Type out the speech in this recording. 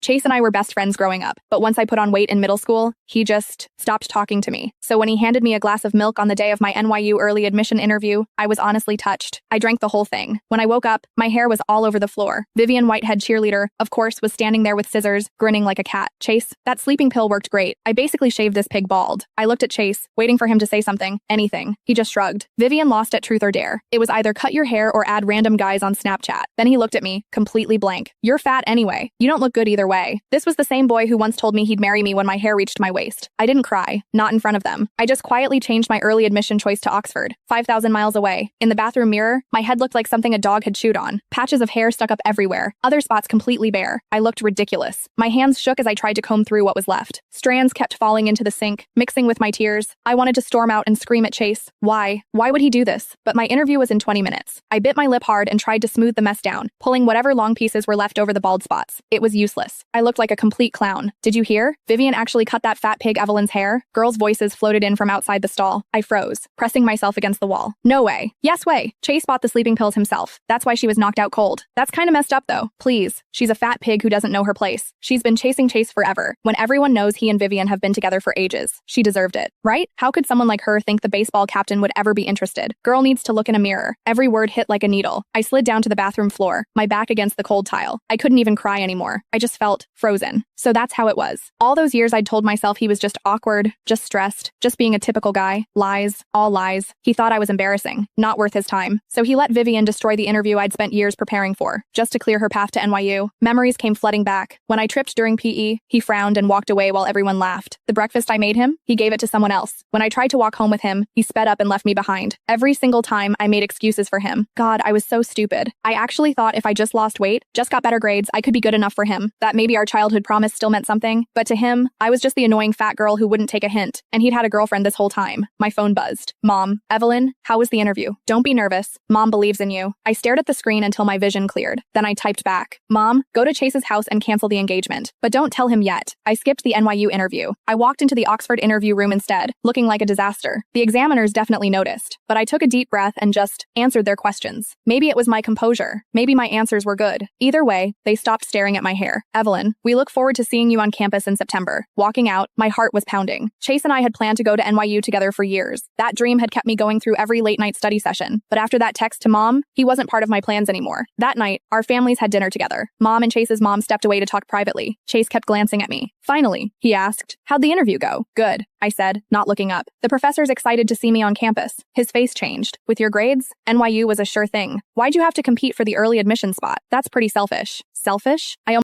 Chase and I were best friends growing up, but once I put on weight in middle school, he just stopped talking to me. So when he handed me a glass of milk on the day of my NYU early admission interview, I was honestly touched. I drank the whole thing. When I woke up, my hair was all over the floor. Vivian Whitehead, cheerleader, of course, was standing there with scissors, grinning like a cat. Chase, that sleeping pill worked great. I basically shaved this pig bald. I looked at Chase, waiting for him to say something, anything. He just shrugged. Vivian lost at Truth or Dare. It was either cut your hair or add random guys on Snapchat. Then he looked at me, completely blank. You're fat anyway. You don't look good either way. This was the same boy who once told me he'd marry me when my hair reached my waist. I didn't cry, not in front of them. I just quietly changed my early admission choice to Oxford, 5,000 miles away. In the bathroom mirror, my head looked like something a dog had chewed on. Patches of hair stuck up everywhere, other spots completely bare. I looked ridiculous. My hands shook as I tried to comb through what was left. Strands kept falling into the sink, mixing with my tears. I wanted to storm out and scream at Chase. Why? Why would he do this? But my interview was in 20 minutes. I bit my lip hard and tried to smooth the mess down, pulling whatever long pieces were left over the bald spots. It was useless. I looked like a complete clown. Did you hear? Vivian actually cut that fat pig Evelyn's hair. Girls' voices floated in from outside the stall. I froze, pressing myself against the wall. No way. Yes way. Chase bought the sleeping pills himself. That's why she was knocked out cold. That's kind of messed up though. Please. She's a fat pig who doesn't know her place. She's been chasing Chase forever, when everyone knows he and Vivian have been together for ages. She deserved it, right? How could someone like her think the baseball captain would ever be interested? Girl needs to look in a mirror. Every word hit like a needle. I slid down to the bathroom floor, my back against the cold tile. I couldn't even cry anymore. I just felt frozen. So that's how it was. All those years I'd told myself he was just awkward, just stressed, just being a typical guy. Lies, all lies. He thought I was embarrassing, not worth his time. So he let Vivian destroy the interview I'd spent years preparing for, just to clear her path to NYU. Memories came flooding back. When I tripped during PE, he frowned and walked away while everyone laughed. The breakfast I made him, he gave it to someone else. When I tried to walk home with him, he sped up and left me behind. Every single time, I made excuses for him. God, I was so stupid. I actually thought if I just lost weight, just got better grades, I could be good enough for him. That maybe our childhood promise still meant something. But to him, I was just the annoying fat girl who wouldn't take a hint. And he'd had a girlfriend this whole time. My phone buzzed. Mom, Evelyn, how was the interview? Don't be nervous. Mom believes in you. I stared at the screen until my vision cleared. Then I typed back. Mom, go to Chase's house and cancel the engagement. But don't tell him yet. I skipped the NYU interview. I walked into the Oxford interview room instead, looking like a disaster. The examiners definitely noticed, but I took a deep breath and just answered their questions. Maybe it was my composure. Maybe my answers were good. Either way, they stopped staring at my hair. Evelyn, we look forward to seeing you on campus in September. Walking out, my heart was pounding. Chase and I had planned to go to NYU together for years. That dream had kept me going through every late-night study session. But after that text to Mom, he wasn't part of my plans anymore. That night, our families had dinner together. Mom and Chase's mom stepped away to talk privately. Chase kept glancing at me. Finally, he asked, "How'd the interview go?" "Good," I said, not looking up. "The professor's excited to see me on campus." His face changed. "With your grades, NYU was a sure thing. Why'd you have to compete for the early admission spot? That's pretty selfish." Selfish? I